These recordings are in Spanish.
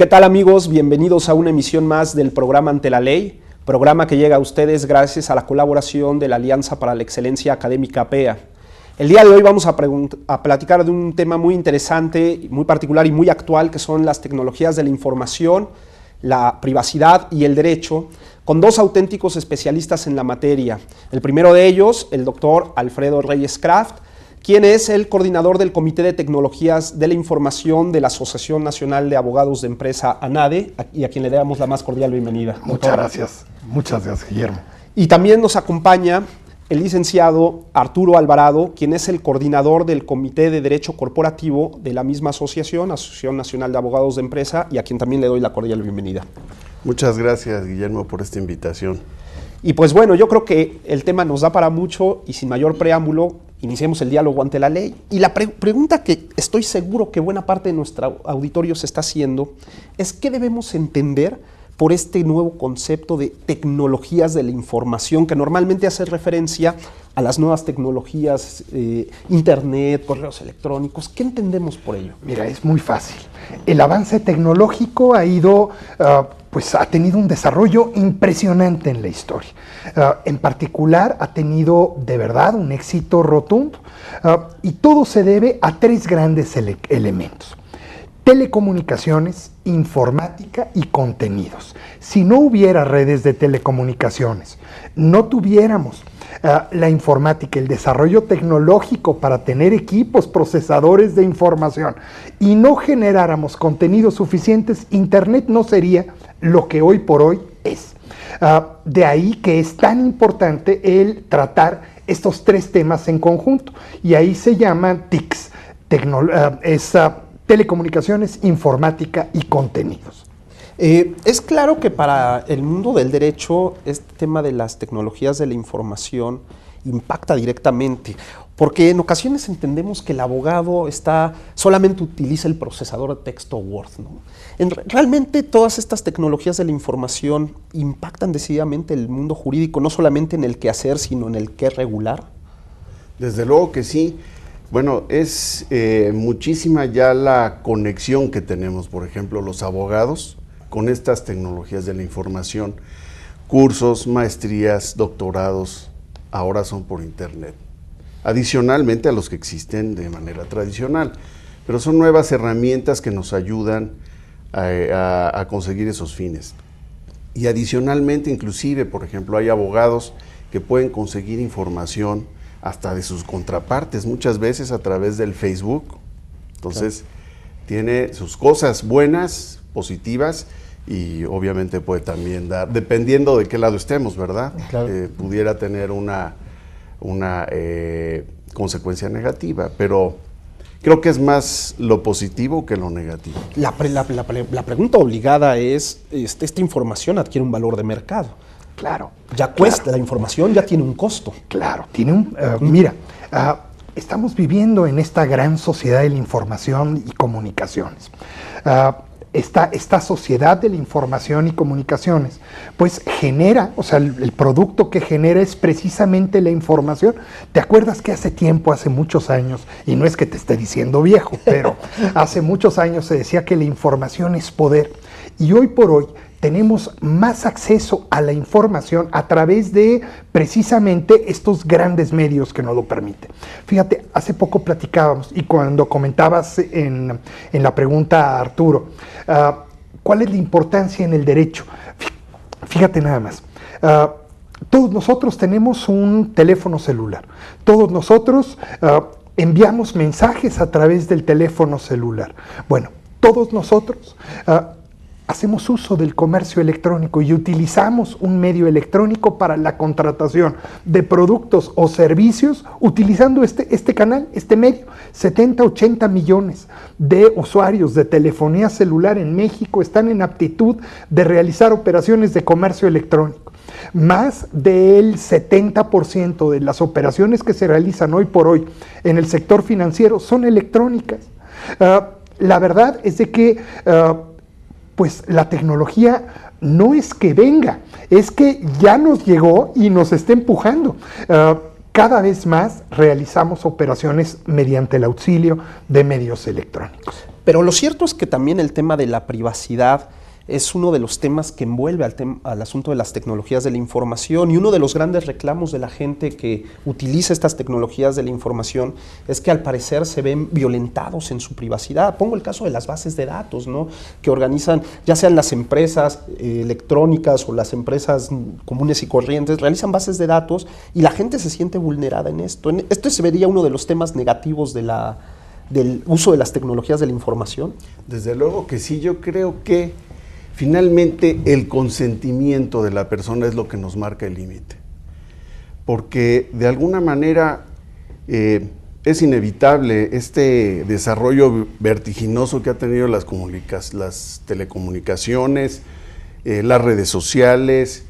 ¿Qué tal, amigos? Bienvenidos a una emisión más del programa Ante la Ley, programa que llega a ustedes gracias a la colaboración de la Alianza para la Excelencia Académica APEA. El día de hoy vamos a platicar de un tema muy interesante, muy particular y muy actual, que son las tecnologías de la información, la privacidad y el derecho, con dos auténticos especialistas en la materia. El primero de ellos, el doctor Alfredo Reyes Kraft, quien es el coordinador del Comité de Tecnologías de la Información de la Asociación Nacional de Abogados de Empresa, ANADE, y a quien le damos la más cordial bienvenida. Muchas gracias, Guillermo. Y también nos acompaña el licenciado Arturo Alvarado, quien es el coordinador del Comité de Derecho Corporativo de la misma Asociación Nacional de Abogados de Empresa, y a quien también le doy la cordial bienvenida. Muchas gracias, Guillermo, por esta invitación. Y pues bueno, yo creo que el tema nos da para mucho y sin mayor preámbulo, iniciemos el diálogo ante la ley. Y la pregunta que estoy seguro que buena parte de nuestro auditorio se está haciendo es ¿qué debemos entender por este nuevo concepto de tecnologías de la información que normalmente hace referencia a las nuevas tecnologías, internet, correos electrónicos? ¿Qué entendemos por ello? Mira, es muy fácil. El avance tecnológico ha tenido un desarrollo impresionante en la historia. En particular, ha tenido de verdad un éxito rotundo. Y todo se debe a tres grandes elementos: telecomunicaciones, informática y contenidos. Si no hubiera redes de telecomunicaciones, no tuviéramos la informática, el desarrollo tecnológico para tener equipos procesadores de información y no generáramos contenidos suficientes, Internet no sería lo que hoy por hoy es. De ahí que es tan importante el tratar estos tres temas en conjunto, y ahí se llaman TICs, telecomunicaciones, informática y contenidos. Es claro que para el mundo del derecho este tema de las tecnologías de la información impacta directamente, porque en ocasiones entendemos que el abogado solamente utiliza el procesador de texto Word, ¿no? Realmente todas estas tecnologías de la información impactan decididamente el mundo jurídico, no solamente en el qué hacer, sino en el qué regular. Desde luego que sí. Bueno, es muchísima ya la conexión que tenemos, por ejemplo, los abogados con estas tecnologías de la información. Cursos, maestrías, doctorados, ahora son por internet. Adicionalmente a los que existen de manera tradicional. Pero son nuevas herramientas que nos ayudan a conseguir esos fines. Y adicionalmente, inclusive, por ejemplo, hay abogados que pueden conseguir información hasta de sus contrapartes, muchas veces a través del Facebook. Entonces, tiene sus cosas buenas, positivas, y obviamente puede también dar, dependiendo de qué lado estemos, ¿verdad? Claro. Pudiera tener una consecuencia negativa, pero creo que es más lo positivo que lo negativo. La pregunta obligada es, ¿esta información adquiere un valor de mercado? Claro. Ya cuesta, claro. La información ya tiene un costo. Claro, estamos viviendo en esta gran sociedad de la información y comunicaciones. Esta sociedad de la información y comunicaciones, pues genera, el producto que genera es precisamente la información. ¿Te acuerdas que hace muchos años, y no es que te esté diciendo viejo, pero hace muchos años se decía que la información es poder? Y hoy por hoy tenemos más acceso a la información a través de precisamente estos grandes medios que nos lo permiten. Fíjate, hace poco platicábamos, y cuando comentabas en la pregunta a Arturo, ¿cuál es la importancia en el derecho? Fíjate nada más. Todos nosotros tenemos un teléfono celular. Todos nosotros enviamos mensajes a través del teléfono celular. Bueno, todos nosotros hacemos uso del comercio electrónico y utilizamos un medio electrónico para la contratación de productos o servicios utilizando este canal, este medio. 70, 80 millones de usuarios de telefonía celular en México están en aptitud de realizar operaciones de comercio electrónico. Más del 70% de las operaciones que se realizan hoy por hoy en el sector financiero son electrónicas. La verdad es de que pues la tecnología no es que venga, es que ya nos llegó y nos está empujando. Cada vez más realizamos operaciones mediante el auxilio de medios electrónicos. Pero lo cierto es que también el tema de la privacidad es uno de los temas que envuelve al asunto de las tecnologías de la información, y uno de los grandes reclamos de la gente que utiliza estas tecnologías de la información es que al parecer se ven violentados en su privacidad. Pongo el caso de las bases de datos, ¿no?, que organizan, ya sean las empresas electrónicas o las empresas comunes y corrientes, realizan bases de datos y la gente se siente vulnerada en esto. Esto se vería uno de los temas negativos del uso de las tecnologías de la información. Desde luego que sí, yo creo que finalmente el consentimiento de la persona es lo que nos marca el límite, porque de alguna manera es inevitable este desarrollo vertiginoso que ha tenido las telecomunicaciones, las redes sociales,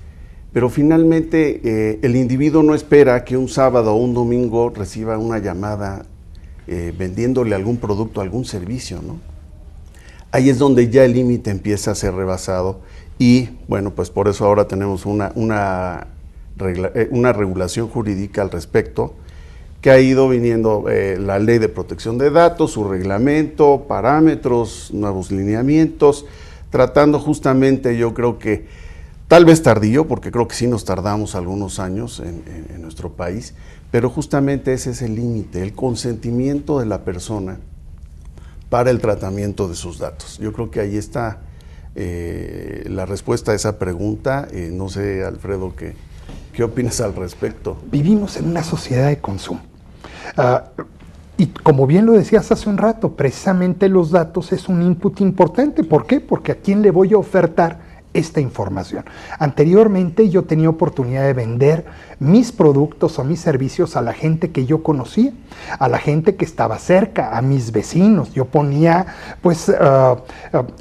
pero finalmente el individuo no espera que un sábado o un domingo reciba una llamada vendiéndole algún producto, algún servicio, ¿no? Ahí es donde ya el límite empieza a ser rebasado y, bueno, pues por eso ahora tenemos una regulación jurídica al respecto, que ha ido viniendo la Ley de Protección de Datos, su reglamento, parámetros, nuevos lineamientos, tratando justamente, yo creo que, tal vez tardío, porque creo que sí nos tardamos algunos años en nuestro país, pero justamente ese es el límite, el consentimiento de la persona para el tratamiento de sus datos. Yo creo que ahí está la respuesta a esa pregunta. No sé, Alfredo, ¿qué opinas al respecto? Vivimos en una sociedad de consumo. Y como bien lo decías hace un rato, precisamente los datos es un input importante. ¿Por qué? Porque ¿a quién le voy a ofertar esta información? Anteriormente yo tenía oportunidad de vender mis productos o mis servicios a la gente que yo conocía, a la gente que estaba cerca, a mis vecinos. Yo ponía pues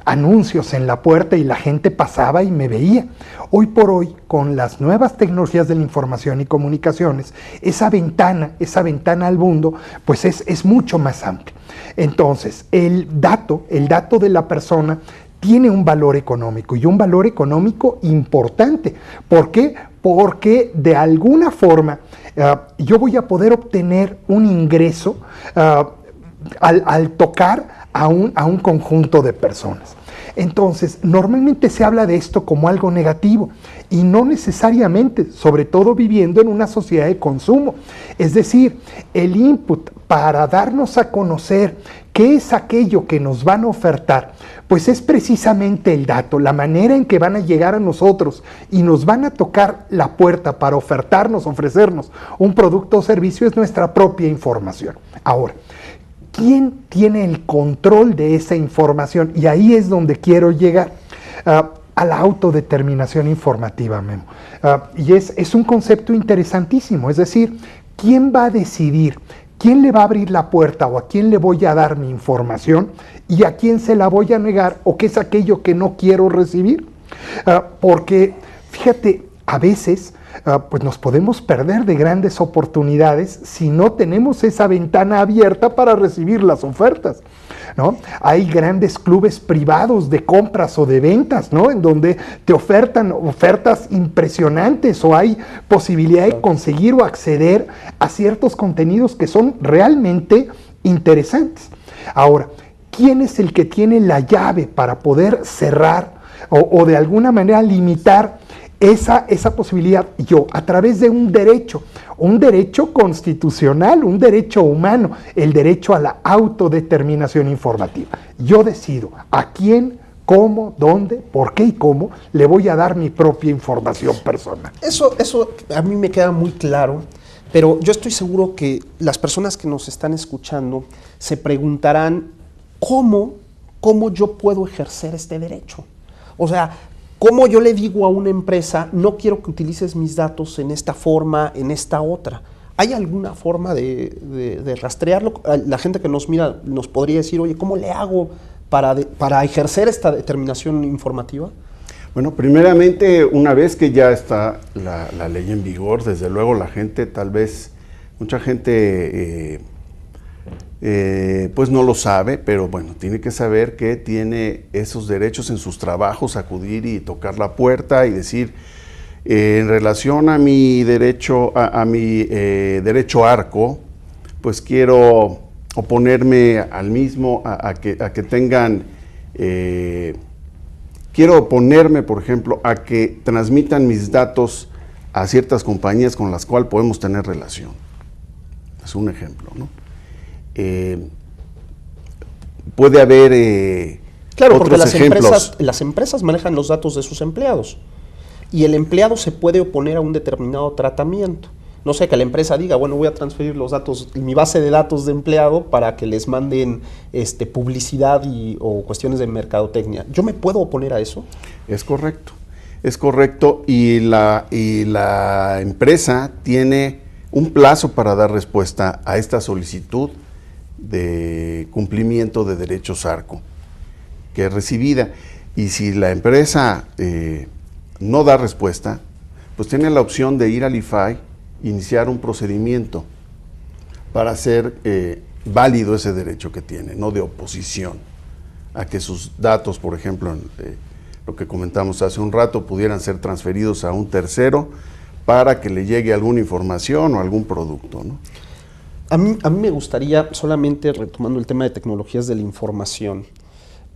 anuncios en la puerta y la gente pasaba y me veía. Hoy por hoy, con las nuevas tecnologías de la información y comunicaciones, esa ventana al mundo pues es mucho más amplia. Entonces el dato de la persona tiene un valor económico, y un valor económico importante. ¿Por qué? Porque de alguna forma yo voy a poder obtener un ingreso al tocar a un conjunto de personas. Entonces, normalmente se habla de esto como algo negativo, y no necesariamente, sobre todo viviendo en una sociedad de consumo. Es decir, el input para darnos a conocer qué es aquello que nos van a ofertar, pues es precisamente el dato, la manera en que van a llegar a nosotros y nos van a tocar la puerta para ofrecernos un producto o servicio, es nuestra propia información. Ahora, ¿quién tiene el control de esa información? Y ahí es donde quiero llegar, a la autodeterminación informativa, Memo. Y es un concepto interesantísimo, es decir, ¿quién va a decidir? ¿Quién le va a abrir la puerta, o a quién le voy a dar mi información y a quién se la voy a negar, o qué es aquello que no quiero recibir? Porque, fíjate, a veces pues nos podemos perder de grandes oportunidades si no tenemos esa ventana abierta para recibir las ofertas, ¿no? Hay grandes clubes privados de compras o de ventas, ¿no?, en donde te ofertan ofertas impresionantes, o hay posibilidad de conseguir o acceder a ciertos contenidos que son realmente interesantes. Ahora, ¿quién es el que tiene la llave para poder cerrar o de alguna manera limitar esa posibilidad? Yo, a través de un derecho constitucional, un derecho humano, el derecho a la autodeterminación informativa. Yo decido a quién, cómo, dónde, por qué y cómo le voy a dar mi propia información personal. Eso a mí me queda muy claro, pero yo estoy seguro que las personas que nos están escuchando se preguntarán ¿cómo yo puedo ejercer este derecho? O sea, ¿cómo yo le digo a una empresa, no quiero que utilices mis datos en esta forma, en esta otra? ¿Hay alguna forma de rastrearlo? La gente que nos mira nos podría decir, oye, ¿cómo le hago para ejercer esta determinación informativa? Bueno, primeramente, una vez que ya está la ley en vigor, desde luego la gente, tal vez, mucha gente pues no lo sabe, pero bueno, tiene que saber que tiene esos derechos en sus trabajos, acudir y tocar la puerta y decir, en relación a mi derecho, derecho ARCO, pues quiero oponerme al mismo, a que tengan, quiero oponerme, por ejemplo, a que transmitan mis datos a ciertas compañías con las cuales podemos tener relación. Es un ejemplo, ¿no? Puede haber Claro, otros porque ejemplos. las empresas manejan los datos de sus empleados y el empleado se puede oponer a un determinado tratamiento. No sé, que la empresa diga, bueno, voy a transferir los datos, mi base de datos de empleado para que les manden publicidad o cuestiones de mercadotecnia. ¿Yo me puedo oponer a eso? Es correcto, y la empresa tiene un plazo para dar respuesta a esta solicitud de cumplimiento de derechos ARCO que es recibida. Y si la empresa no da respuesta, pues tiene la opción de ir al IFAI, iniciar un procedimiento para hacer válido ese derecho que tiene, no de oposición a que sus datos, por ejemplo, lo que comentamos hace un rato, pudieran ser transferidos a un tercero para que le llegue alguna información o algún producto, ¿no? A mí me gustaría, solamente retomando el tema de tecnologías de la información,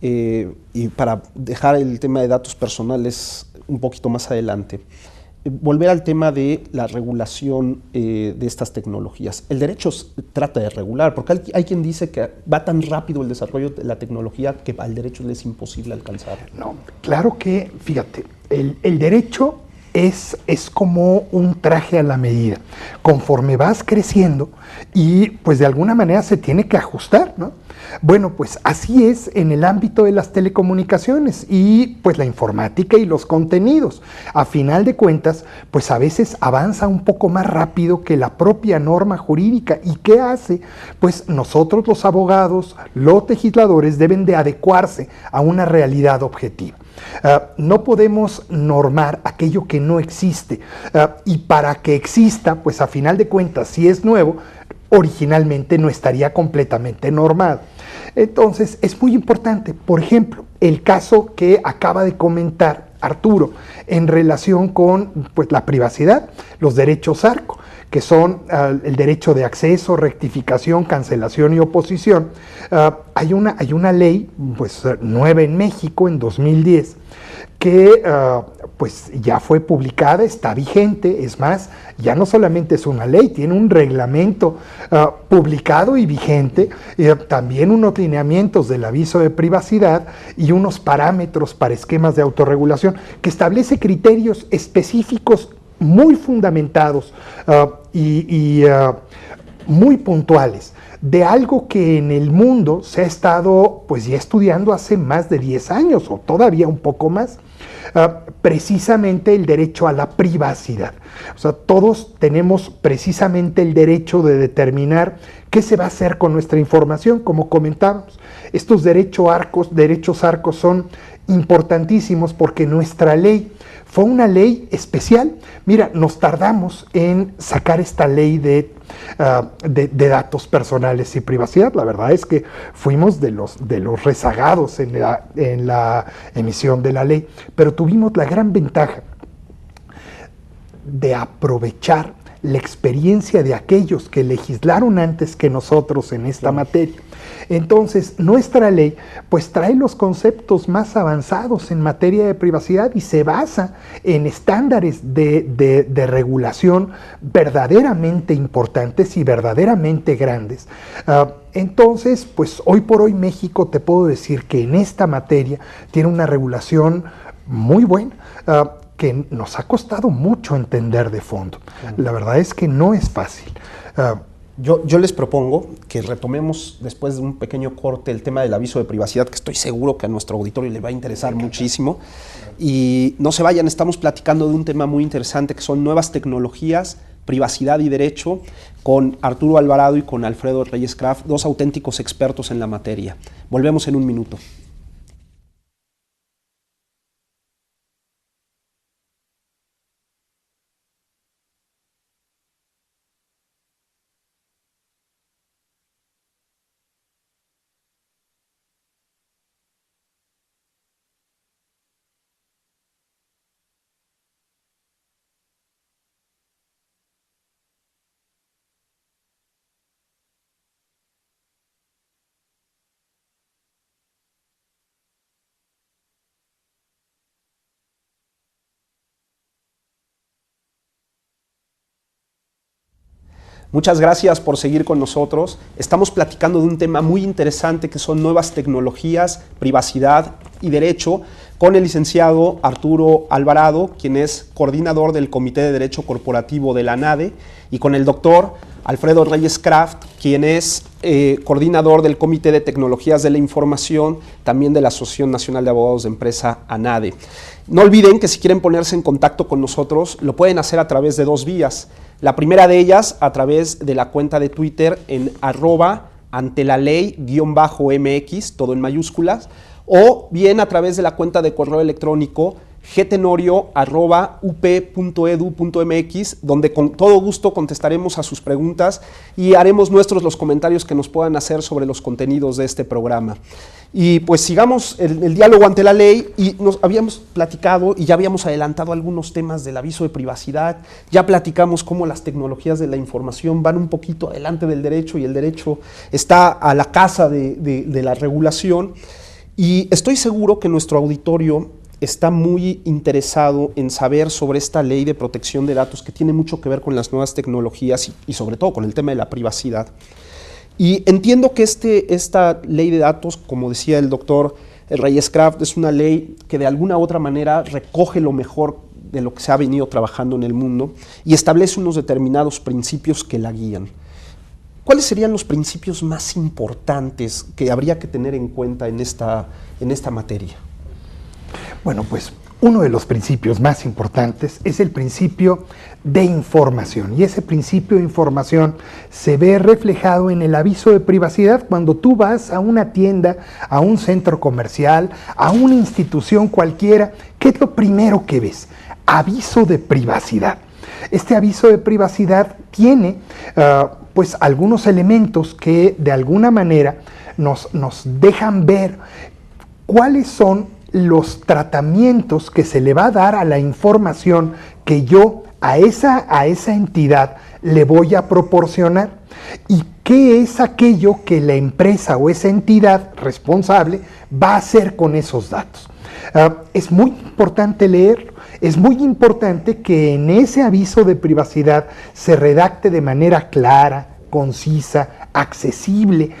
y para dejar el tema de datos personales un poquito más adelante, volver al tema de la regulación de estas tecnologías. El derecho trata de regular, porque hay quien dice que va tan rápido el desarrollo de la tecnología que al derecho le es imposible alcanzar. No, claro que, fíjate, el derecho es como un traje a la medida. Conforme vas creciendo y pues de alguna manera se tiene que ajustar, ¿no? Bueno, pues así es en el ámbito de las telecomunicaciones y pues la informática y los contenidos. A final de cuentas, pues a veces avanza un poco más rápido que la propia norma jurídica. ¿Y qué hace? Pues nosotros los abogados, los legisladores deben de adecuarse a una realidad objetiva. No podemos normar aquello que no existe y para que exista, pues a final de cuentas, si es nuevo, originalmente no estaría completamente normado. Entonces es muy importante, por ejemplo, el caso que acaba de comentar Arturo en relación con pues, la privacidad, los derechos ARCO, que son el derecho de acceso, rectificación, cancelación y oposición. Hay una ley pues, nueva en México en 2010 que pues ya fue publicada, está vigente, es más, ya no solamente es una ley, tiene un reglamento publicado y vigente, también unos lineamientos del aviso de privacidad y unos parámetros para esquemas de autorregulación que establece criterios específicos muy fundamentados muy puntuales de algo que en el mundo se ha estado pues ya estudiando hace más de 10 años o todavía un poco más. Precisamente el derecho a la privacidad. O sea, todos tenemos precisamente el derecho de determinar qué se va a hacer con nuestra información, como comentábamos. Estos derechos arcos son importantísimos porque nuestra ley fue una ley especial. Mira, nos tardamos en sacar esta ley de datos personales y privacidad. La verdad es que fuimos de los rezagados en la emisión de la ley, pero tuvimos la gran ventaja de aprovechar la experiencia de aquellos que legislaron antes que nosotros en esta materia. Entonces, nuestra ley pues trae los conceptos más avanzados en materia de privacidad y se basa en estándares de regulación verdaderamente importantes y verdaderamente grandes. Entonces, pues hoy por hoy México te puedo decir que en esta materia tiene una regulación muy buena. Que nos ha costado mucho entender de fondo. La verdad es que no es fácil. Yo les propongo que retomemos después de un pequeño corte el tema del aviso de privacidad, que estoy seguro que a nuestro auditorio le va a interesar muchísimo. Y no se vayan, estamos platicando de un tema muy interesante que son nuevas tecnologías, privacidad y derecho, con Arturo Alvarado y con Alfredo Reyes Kraft, dos auténticos expertos en la materia. Volvemos en un minuto. Muchas gracias por seguir con nosotros. Estamos platicando de un tema muy interesante que son nuevas tecnologías, privacidad y derecho, con el licenciado Arturo Alvarado, quien es coordinador del Comité de Derecho Corporativo de la ANADE, y con el doctor Alfredo Reyes Kraft, quien es coordinador del Comité de Tecnologías de la Información, también de la Asociación Nacional de Abogados de Empresa ANADE. No olviden que si quieren ponerse en contacto con nosotros, lo pueden hacer a través de dos vías. La primera de ellas, a través de la cuenta de Twitter en @antelaley_mx, todo en mayúsculas, o bien a través de la cuenta de correo electrónico gtenorio@up.edu.mx, donde con todo gusto contestaremos a sus preguntas y haremos nuestros los comentarios que nos puedan hacer sobre los contenidos de este programa. Y pues sigamos el diálogo ante la ley, y nos habíamos platicado y ya habíamos adelantado algunos temas del aviso de privacidad, ya platicamos cómo las tecnologías de la información van un poquito adelante del derecho y el derecho está a la casa de la regulación, y estoy seguro que nuestro auditorio está muy interesado en saber sobre esta ley de protección de datos que tiene mucho que ver con las nuevas tecnologías y sobre todo con el tema de la privacidad. Y entiendo que esta ley de datos, como decía el doctor Reyes Kraft, es una ley que de alguna u otra manera recoge lo mejor de lo que se ha venido trabajando en el mundo y establece unos determinados principios que la guían. ¿Cuáles serían los principios más importantes que habría que tener en cuenta en esta materia? Bueno, pues uno de los principios más importantes es el principio de información, y ese principio de información se ve reflejado en el aviso de privacidad. Cuando tú vas a una tienda, a un centro comercial, a una institución cualquiera, ¿qué es lo primero que ves? Aviso de privacidad. Este aviso de privacidad tiene pues algunos elementos que de alguna manera nos dejan ver cuáles son los tratamientos que se le va a dar a la información que yo a esa entidad le voy a proporcionar, y qué es aquello que la empresa o esa entidad responsable va a hacer con esos datos. Es muy importante leerlo, es muy importante que en ese aviso de privacidad se redacte de manera clara, concisa, accesible,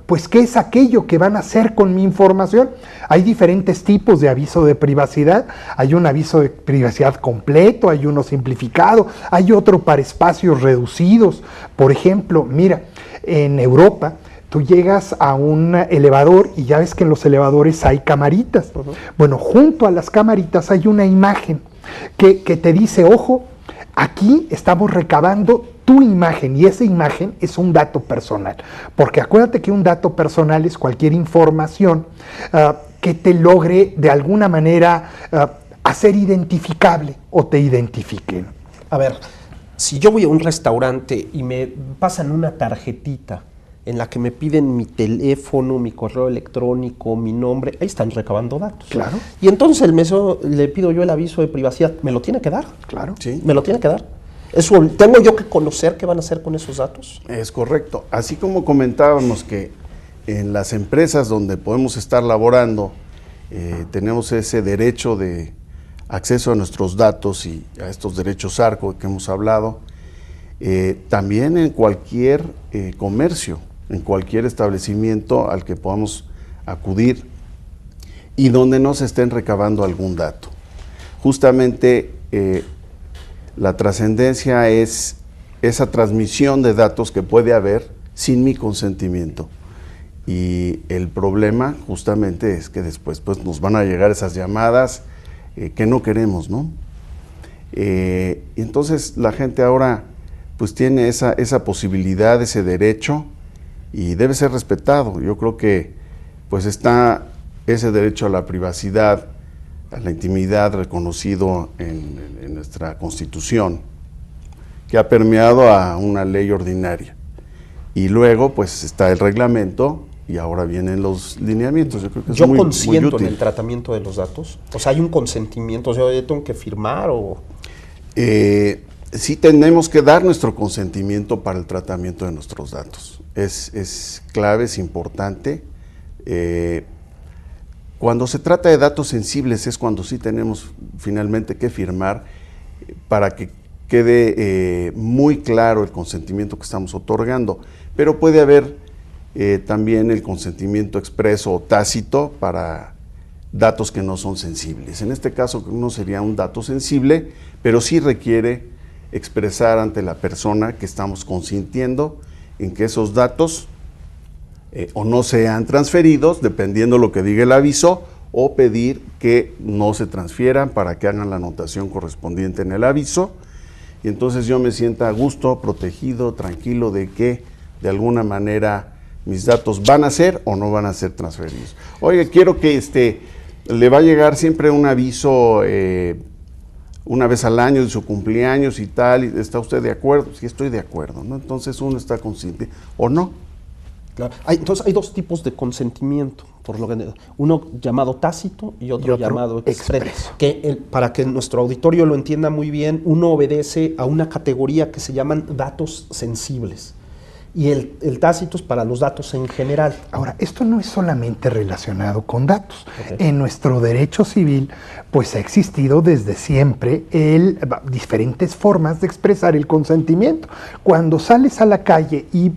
pues qué es aquello que van a hacer con mi información. Hay diferentes tipos de aviso de privacidad. Hay un aviso de privacidad completo, hay uno simplificado, hay otro para espacios reducidos. Por ejemplo, mira, en Europa tú llegas a un elevador y ya ves que en los elevadores hay camaritas. Uh-huh. Bueno, junto a las camaritas hay una imagen que te dice, ojo, aquí estamos recabando tu imagen, y esa imagen es un dato personal, porque acuérdate que un dato personal es cualquier información que te logre de alguna manera hacer identificable o te identifiquen. A ver, si yo voy a un restaurante y me pasan una tarjetita en la que me piden mi teléfono, mi correo electrónico, mi nombre, ahí están recabando datos. Claro. Y entonces el mesero, le pido yo el aviso de privacidad, ¿me lo tiene que dar? Claro. Sí. ¿Me lo tiene que dar? Eso, ¿tengo yo que conocer qué van a hacer con esos datos? Es correcto. Así como comentábamos que en las empresas donde podemos estar laborando, tenemos ese derecho de acceso a nuestros datos y a estos derechos ARCO que hemos hablado, también en cualquier comercio, en cualquier establecimiento al que podamos acudir y donde no se estén recabando algún dato. Justamente la trascendencia es esa transmisión de datos que puede haber sin mi consentimiento. Y el problema justamente es que después pues, nos van a llegar esas llamadas que no queremos, ¿no? Y entonces la gente ahora pues tiene esa posibilidad, ese derecho, y debe ser respetado. Yo creo que pues está ese derecho a la privacidad, a la intimidad reconocido en nuestra Constitución, que ha permeado a una ley ordinaria. Y luego pues está el reglamento y ahora vienen los lineamientos. Yo creo que es ¿Yo muy consiento útil en el tratamiento de los datos? O sea, ¿hay un consentimiento? O sea, ¿yo tengo que firmar o...? Sí tenemos que dar nuestro consentimiento para el tratamiento de nuestros datos. Es clave, es importante. Cuando se trata de datos sensibles es cuando sí tenemos finalmente que firmar para que quede muy claro el consentimiento que estamos otorgando, pero puede haber también el consentimiento expreso o tácito para datos que no son sensibles. En este caso no sería un dato sensible, pero sí requiere expresar ante la persona que estamos consintiendo en que esos datos o no sean transferidos, dependiendo lo que diga el aviso, o pedir que no se transfieran para que hagan la anotación correspondiente en el aviso, y entonces yo me sienta a gusto, protegido, tranquilo de que de alguna manera mis datos van a ser o no van a ser transferidos. Oye, quiero que le va a llegar siempre un aviso una vez al año de su cumpleaños y tal, y ¿está usted de acuerdo? Sí, estoy de acuerdo, ¿no? Entonces uno está consciente, ¿o no? Claro. Entonces hay dos tipos de consentimiento, por lo que uno llamado tácito y otro llamado expreso. Para que nuestro auditorio lo entienda muy bien, uno obedece a una categoría que se llaman datos sensibles. Y el tácito es para los datos en general. Ahora, esto no es solamente relacionado con datos. Okay. En nuestro derecho civil, pues ha existido desde siempre diferentes formas de expresar el consentimiento. Cuando sales a la calle y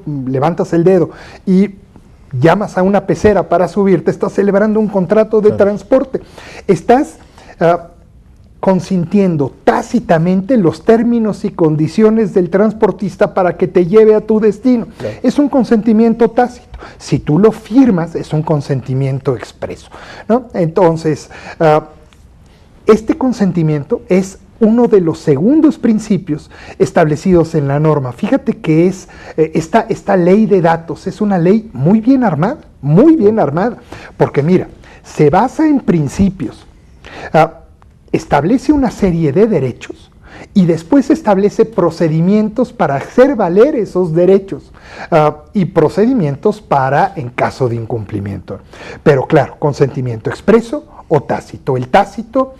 levantas el dedo y llamas a una pecera para subirte, estás celebrando un contrato de transporte. Estás consintiendo tácitamente los términos y condiciones del transportista para que te lleve a tu destino. Claro. Es un consentimiento tácito. Si tú lo firmas, es un consentimiento expreso, ¿no? Entonces, este consentimiento es uno de los segundos principios establecidos en la norma. Fíjate que es esta ley de datos es una ley muy bien armada, porque mira, se basa en principios, establece una serie de derechos y después establece procedimientos para hacer valer esos derechos y procedimientos para en caso de incumplimiento. Pero claro, consentimiento expreso o tácito. El tácito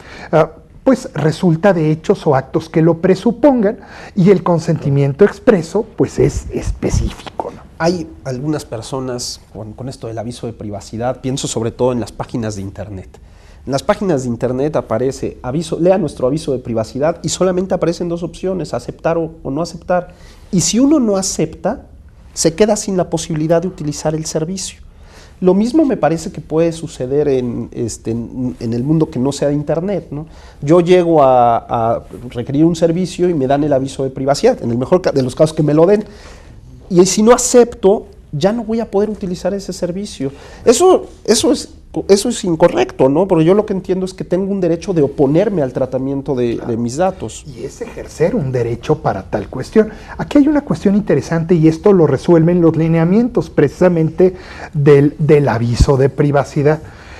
pues resulta de hechos o actos que lo presupongan, y el consentimiento expreso pues es específico, ¿no? Hay algunas personas con esto del aviso de privacidad, pienso sobre todo en las páginas de internet. En las páginas de internet aparece lea nuestro aviso de privacidad y solamente aparecen dos opciones, aceptar o no aceptar. Y si uno no acepta, se queda sin la posibilidad de utilizar el servicio. Lo mismo me parece que puede suceder en el mundo que no sea de internet, ¿no? Yo llego a requerir un servicio y me dan el aviso de privacidad, en el mejor de los casos que me lo den. Y si no acepto, ya no voy a poder utilizar ese servicio. Eso es incorrecto, ¿no? Porque yo lo que entiendo es que tengo un derecho de oponerme al tratamiento de mis datos. Y es ejercer un derecho para tal cuestión. Aquí hay una cuestión interesante, y esto lo resuelven los lineamientos precisamente del aviso de privacidad.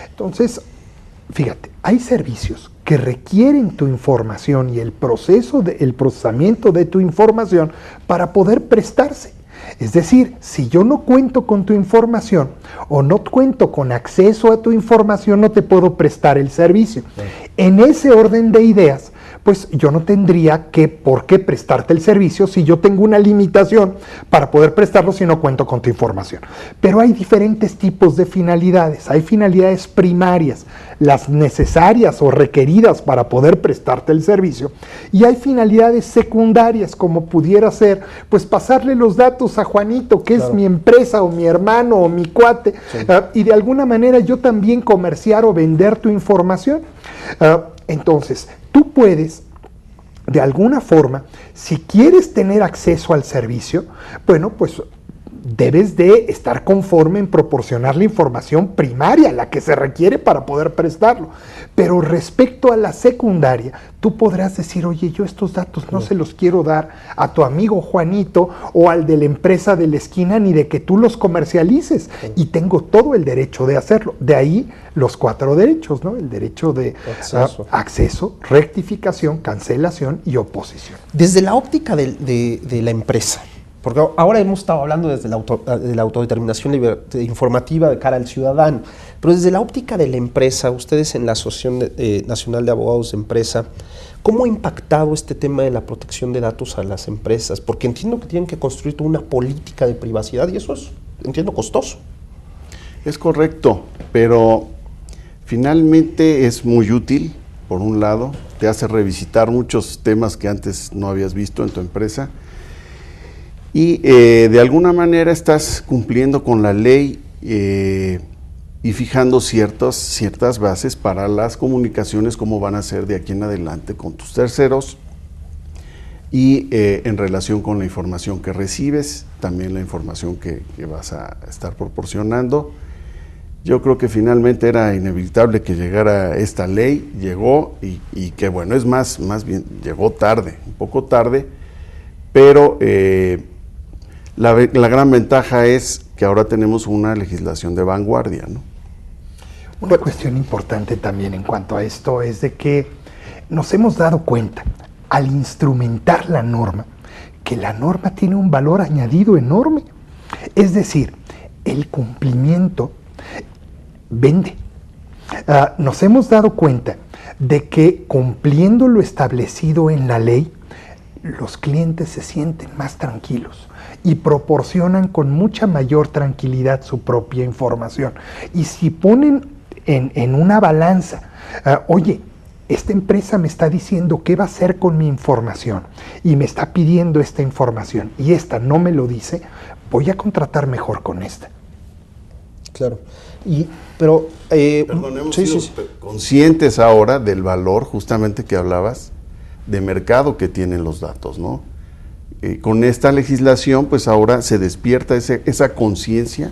Entonces, fíjate, hay servicios que requieren tu información y el procesamiento de tu información para poder prestarse. Es decir, si yo no cuento con tu información o no cuento con acceso a tu información, no te puedo prestar el servicio. Sí. En ese orden de ideas, pues yo no tendría por qué prestarte el servicio si yo tengo una limitación para poder prestarlo si no cuento con tu información. Pero hay diferentes tipos de finalidades. Hay finalidades primarias, las necesarias o requeridas para poder prestarte el servicio, y hay finalidades secundarias, como pudiera ser, pues pasarle los datos a Juanito, que es mi empresa o mi hermano o mi cuate, y de alguna manera yo también comerciar o vender tu información. Entonces, tú puedes, de alguna forma, si quieres tener acceso al servicio, bueno, pues debes de estar conforme en proporcionar la información primaria, la que se requiere para poder prestarlo. Pero respecto a la secundaria, tú podrás decir, oye, yo estos datos no se los quiero dar a tu amigo Juanito o al de la empresa de la esquina, ni de que tú los comercialices, y tengo todo el derecho de hacerlo. De ahí los 4 derechos, ¿no? El derecho de acceso, rectificación, cancelación y oposición. Desde la óptica de la empresa, porque ahora hemos estado hablando desde la autodeterminación informativa de cara al ciudadano, pero desde la óptica de la empresa, ustedes en la Asociación Nacional de Abogados de Empresa, ¿cómo ha impactado este tema de la protección de datos a las empresas? Porque entiendo que tienen que construir toda una política de privacidad y eso es, entiendo, costoso. Es correcto, pero finalmente es muy útil, por un lado, te hace revisitar muchos temas que antes no habías visto en tu empresa y de alguna manera estás cumpliendo con la ley y fijando ciertas bases para las comunicaciones, cómo van a ser de aquí en adelante con tus terceros y en relación con la información que recibes, también la información que vas a estar proporcionando. Yo creo que finalmente era inevitable que llegara esta ley, llegó y que bueno, es más bien llegó tarde, un poco tarde, pero la gran ventaja es que ahora tenemos una legislación de vanguardia, ¿no? Una cuestión importante también en cuanto a esto es de que nos hemos dado cuenta al instrumentar la norma, que la norma tiene un valor añadido enorme. Es decir, el cumplimiento vende. Nos hemos dado cuenta de que cumpliendo lo establecido en la ley, los clientes se sienten más tranquilos y proporcionan con mucha mayor tranquilidad su propia información. Y si ponen en una balanza, oye, esta empresa me está diciendo qué va a hacer con mi información y me está pidiendo esta información y esta no me lo dice, voy a contratar mejor con esta. Claro. Pero hemos sido conscientes ahora del valor justamente que hablabas de mercado que tienen los datos, ¿no? Con esta legislación, pues ahora se despierta esa conciencia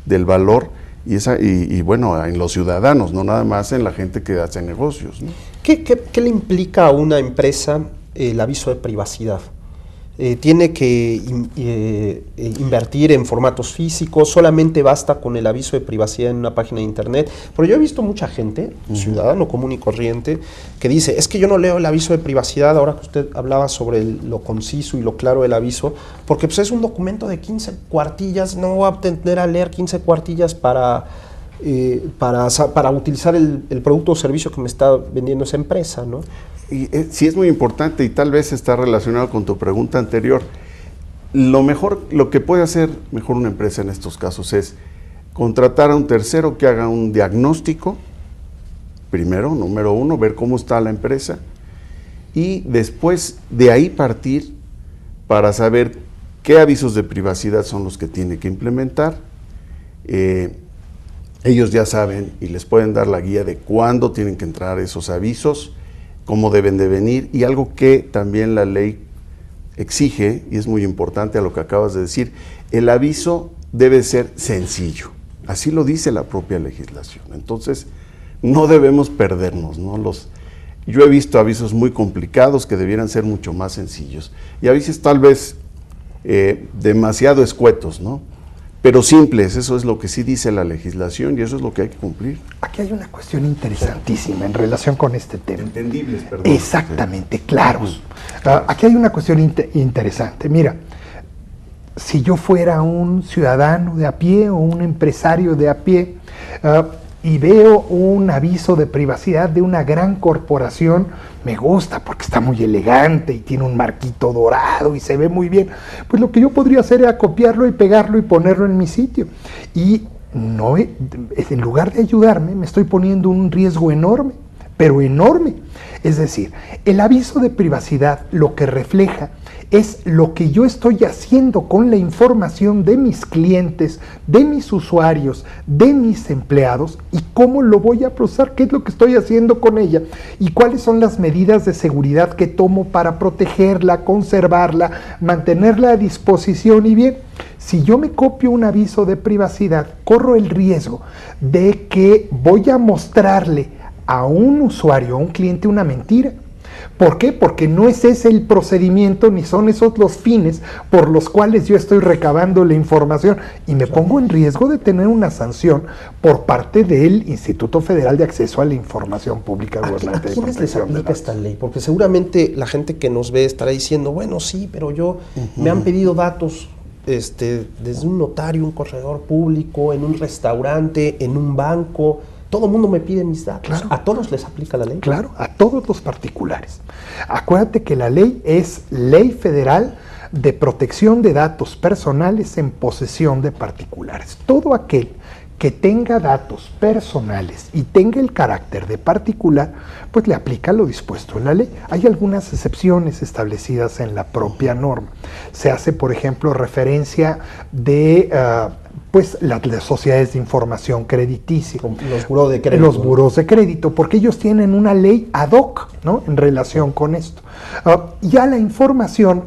del valor y bueno, en los ciudadanos, no nada más en la gente que hace negocios, ¿no? ¿Qué le implica a una empresa el aviso de privacidad? ¿Tiene que invertir en formatos físicos? ¿Solamente basta con el aviso de privacidad en una página de internet? Pero yo he visto mucha gente, ciudadano común y corriente, que dice, es que yo no leo el aviso de privacidad, ahora que usted hablaba sobre lo conciso y lo claro del aviso, porque pues, es un documento de 15 cuartillas, no voy a aprender a leer 15 cuartillas para utilizar el producto o servicio que me está vendiendo esa empresa, ¿no? Y sí es muy importante y tal vez está relacionado con tu pregunta anterior. Lo que puede hacer mejor una empresa en estos casos es contratar a un tercero que haga un diagnóstico, primero, número uno, ver cómo está la empresa y después de ahí partir para saber qué avisos de privacidad son los que tiene que implementar. Ellos ya saben y les pueden dar la guía de cuándo tienen que entrar esos avisos, cómo deben de venir y algo que también la ley exige, y es muy importante a lo que acabas de decir, el aviso debe ser sencillo. Así lo dice la propia legislación. Entonces, no debemos perdernos, ¿no? Yo he visto avisos muy complicados que debieran ser mucho más sencillos y a veces tal vez demasiado escuetos, ¿no? Pero simples, eso es lo que sí dice la legislación y eso es lo que hay que cumplir. Aquí hay una cuestión interesantísima en relación con este tema. Entendibles, perdón. Exactamente, claros. Aquí hay una cuestión interesante. Mira, si yo fuera un ciudadano de a pie o un empresario de a pie y veo un aviso de privacidad de una gran corporación, me gusta porque está muy elegante y tiene un marquito dorado y se ve muy bien, pues lo que yo podría hacer era copiarlo y pegarlo y ponerlo en mi sitio. Y no, en lugar de ayudarme, me estoy poniendo un riesgo enorme, pero enorme. Es decir, el aviso de privacidad lo que refleja es lo que yo estoy haciendo con la información de mis clientes, de mis usuarios, de mis empleados y cómo lo voy a procesar, qué es lo que estoy haciendo con ella y cuáles son las medidas de seguridad que tomo para protegerla, conservarla, mantenerla a disposición. Y bien, si yo me copio un aviso de privacidad, corro el riesgo de que voy a mostrarle a un usuario, a un cliente, una mentira. ¿Por qué? Porque no es ese el procedimiento ni son esos los fines por los cuales yo estoy recabando la información y me pongo en riesgo de tener una sanción por parte del Instituto Federal de Acceso a la Información Pública Gubernamental. ¿A quiénes les aplica esta ley? Porque seguramente la gente que nos ve estará diciendo, bueno, sí, pero me han pedido datos desde un notario, un corredor público, en un restaurante, en un banco. Todo el mundo me pide mis datos. Claro. ¿A todos les aplica la ley? Claro, a todos los particulares. Acuérdate que la ley es Ley Federal de Protección de Datos Personales en posesión de particulares. Todo aquel que tenga datos personales y tenga el carácter de particular, pues le aplica lo dispuesto en la ley. Hay algunas excepciones establecidas en la propia norma. Se hace, por ejemplo, referencia de pues las sociedades de información crediticia. Los burós de crédito. Los burós de crédito, porque ellos tienen una ley ad hoc, ¿no?, en relación con esto. Ya la información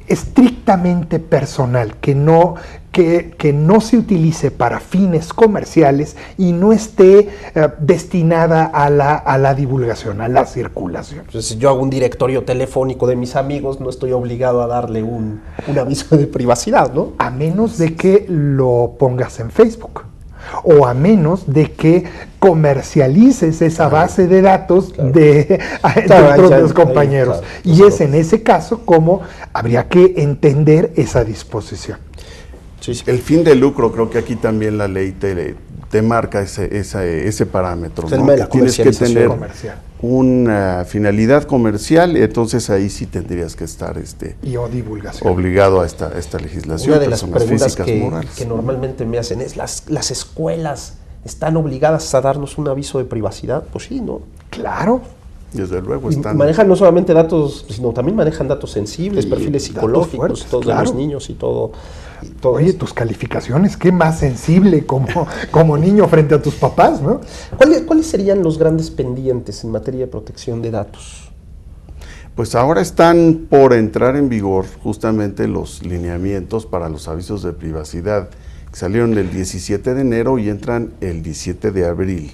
estrictamente personal, que no se utilice para fines comerciales y no esté destinada a la divulgación, a la circulación. Entonces, si yo hago un directorio telefónico de mis amigos, no estoy obligado a darle un aviso de privacidad, ¿no? A menos de que lo pongas en Facebook, o a menos de que comercialices esa base de datos de otros compañeros. Y es en ese caso como habría que entender esa disposición. Sí. El fin de lucro, creo que aquí también la ley te marca ese parámetro, ¿no? Que tienes que tener una finalidad comercial, entonces ahí sí tendrías que estar divulgación, obligado a esta legislación. Una de las preguntas que normalmente me hacen es, ¿las escuelas están obligadas a darnos un aviso de privacidad? Pues sí, ¿no? Claro. Desde luego están. Manejan no solamente datos, sino también manejan datos sensibles, perfiles psicológicos, fuertes, todos de los niños y todo. Oye, tus calificaciones, qué más sensible como niño frente a tus papás, ¿no? ¿Cuáles serían los grandes pendientes en materia de protección de datos? Pues ahora están por entrar en vigor justamente los lineamientos para los avisos de privacidad, que salieron el 17 de enero y entran el 17 de abril.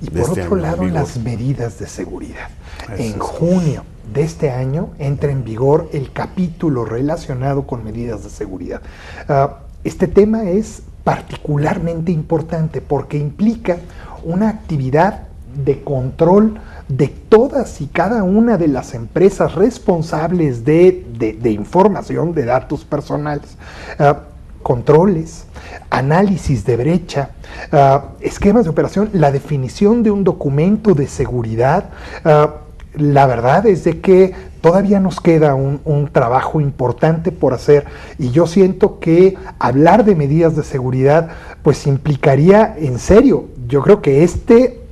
Y por otro lado, las medidas de seguridad. En junio de este año entra en vigor el capítulo relacionado con medidas de seguridad. Este tema es particularmente importante porque implica una actividad de control de todas y cada una de las empresas responsables de información de datos personales. Controles, análisis de brecha, esquemas de operación, la definición de un documento de seguridad. La verdad es de que todavía nos queda un trabajo importante por hacer, y yo siento que hablar de medidas de seguridad pues implicaría, en serio, yo creo que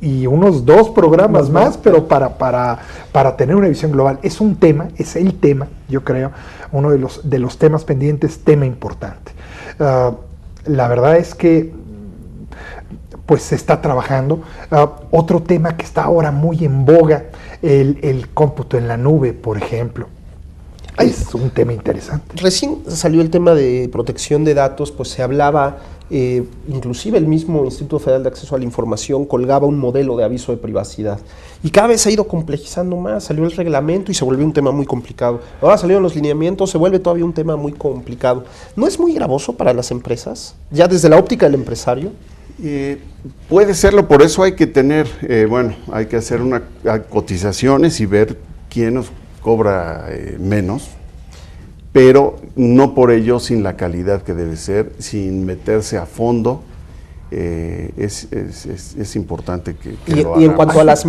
y unos 2 programas más, pero para tener una visión global. Es el tema, yo creo, uno de los temas pendientes, tema importante. La verdad es que pues se está trabajando. Otro tema que está ahora muy en boga, el cómputo en la nube, por ejemplo. Es un tema interesante. Recién salió el tema de protección de datos, pues se hablaba, inclusive el mismo Instituto Federal de Acceso a la Información colgaba un modelo de aviso de privacidad. Y cada vez se ha ido complejizando más, salió el reglamento y se volvió un tema muy complicado. Ahora salieron los lineamientos, se vuelve todavía un tema muy complicado. ¿No es muy gravoso para las empresas, ya desde la óptica del empresario? Puede serlo, por eso hay que tener, hay que hacer cotizaciones y ver quién nos cobra menos, pero no por ello sin la calidad que debe ser, sin meterse a fondo. Es importante que lo y en cuanto a las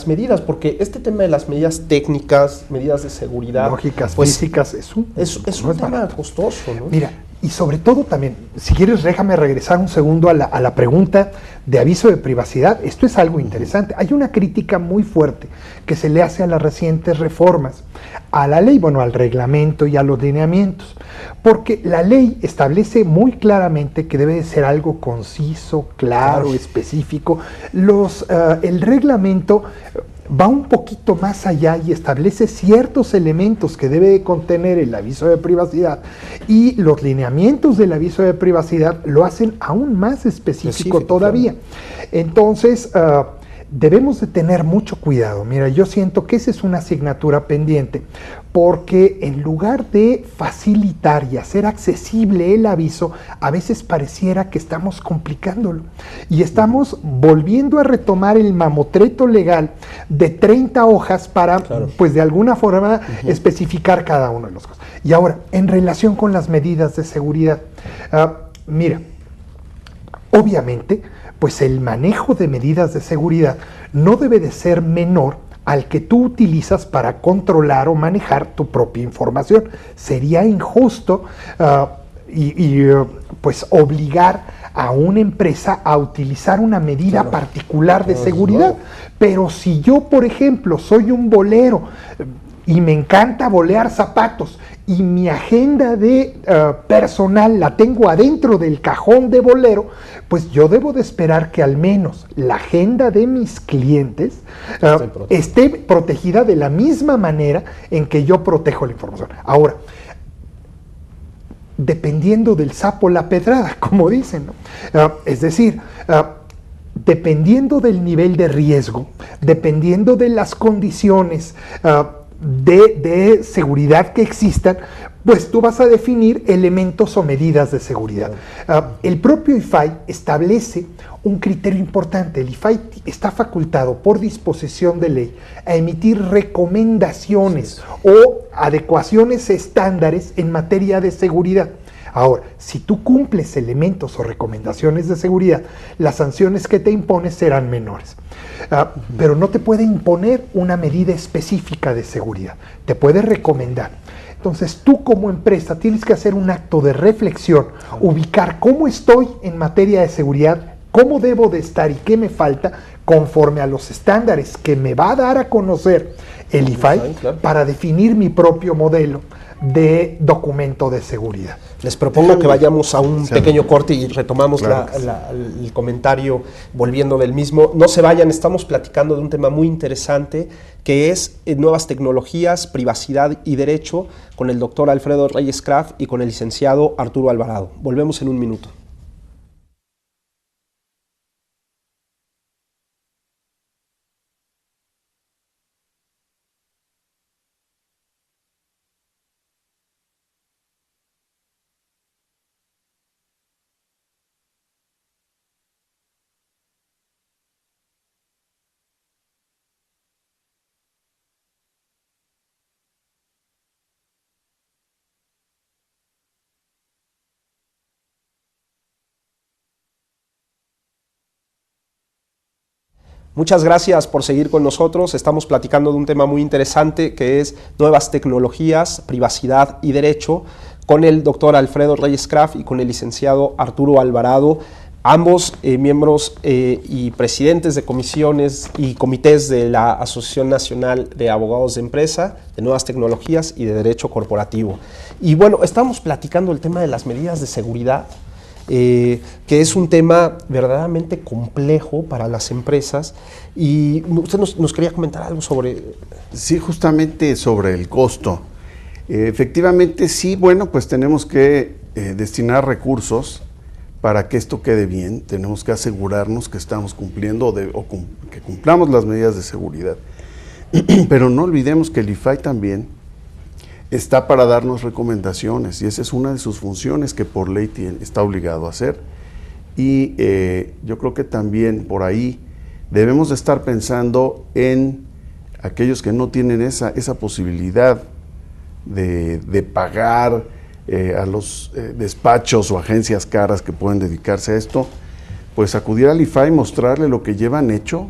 medidas, porque este tema de las medidas técnicas, medidas de seguridad, lógicas, pues, físicas, es un tema costoso, ¿no? Mira, y sobre todo también, si quieres, déjame regresar un segundo a la pregunta de aviso de privacidad. Esto es algo interesante. Hay una crítica muy fuerte que se le hace a las recientes reformas, a la ley, al reglamento y a los lineamientos, porque la ley establece muy claramente que debe de ser algo conciso, claro, específico. El reglamento va un poquito más allá y establece ciertos elementos que debe contener el aviso de privacidad, y los lineamientos del aviso de privacidad lo hacen aún más específico todavía. Claro. Entonces, debemos de tener mucho cuidado. Mira, yo siento que esa es una asignatura pendiente, porque en lugar de facilitar y hacer accesible el aviso, a veces pareciera que estamos complicándolo y estamos volviendo a retomar el mamotreto legal de 30 hojas para, pues de alguna forma, especificar cada uno de los cosas. Y ahora, en relación con las medidas de seguridad, mira, obviamente, pues el manejo de medidas de seguridad no debe de ser menor al que tú utilizas para controlar o manejar tu propia información. Sería injusto pues obligar a una empresa a utilizar una medida particular de seguridad. Pero si yo, por ejemplo, soy un bolero y me encanta bolear zapatos y mi agenda de personal la tengo adentro del cajón de bolero, pues yo debo de esperar que al menos la agenda de mis clientes esté protegida de la misma manera en que yo protejo la información. Ahora, dependiendo del sapo la pedrada, como dicen, ¿no? Es decir, dependiendo del nivel de riesgo, dependiendo de las condiciones de seguridad que existan, pues tú vas a definir elementos o medidas de seguridad. El propio IFAI establece un criterio importante. El IFAI está facultado por disposición de ley a emitir recomendaciones o adecuaciones estándares en materia de seguridad. Ahora, si tú cumples elementos o recomendaciones de seguridad, las sanciones que te impones serán menores. Pero no te puede imponer una medida específica de seguridad, te puede recomendar. Entonces tú como empresa tienes que hacer un acto de reflexión, ubicar cómo estoy en materia de seguridad, cómo debo de estar y qué me falta conforme a los estándares que me va a dar a conocer el IFAI para definir mi propio modelo de documento de seguridad. Les propongo que vayamos a un pequeño corte y retomamos el comentario volviendo del mismo. No se vayan, estamos platicando de un tema muy interesante que es nuevas tecnologías, privacidad y derecho con el doctor Alfredo Reyes Kraft y con el licenciado Arturo Alvarado. Volvemos en un minuto. Muchas gracias por seguir con nosotros. Estamos platicando de un tema muy interesante que es nuevas tecnologías, privacidad y derecho con el doctor Alfredo Reyes Kraft y con el licenciado Arturo Alvarado, ambos miembros y presidentes de comisiones y comités de la Asociación Nacional de Abogados de Empresa, de Nuevas Tecnologías y de Derecho Corporativo. Y bueno, estamos platicando el tema de las medidas de seguridad, que es un tema verdaderamente complejo para las empresas, y usted nos quería comentar algo sobre... Sí, justamente sobre el costo. Efectivamente, sí, bueno, pues tenemos que destinar recursos para que esto quede bien. Tenemos que asegurarnos que estamos cumpliendo que cumplamos las medidas de seguridad. Pero no olvidemos que el IFAI también está para darnos recomendaciones, y esa es una de sus funciones que por ley está obligado a hacer. Y yo creo que también por ahí debemos de estar pensando en aquellos que no tienen esa posibilidad de pagar a los despachos o agencias caras que pueden dedicarse a esto, pues acudir al IFAI y mostrarle lo que llevan hecho,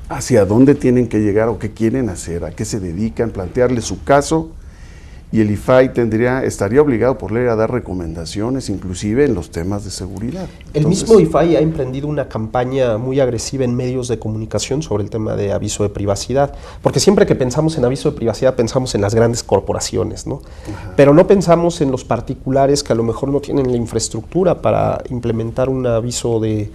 hacia dónde tienen que llegar o qué quieren hacer, a qué se dedican, plantearle su caso. Y el IFAI estaría obligado por ley a dar recomendaciones, inclusive en los temas de seguridad. El mismo IFAI ha emprendido una campaña muy agresiva en medios de comunicación sobre el tema de aviso de privacidad, porque siempre que pensamos en aviso de privacidad pensamos en las grandes corporaciones, ¿no? Pero no pensamos en los particulares que a lo mejor no tienen la infraestructura para implementar un aviso de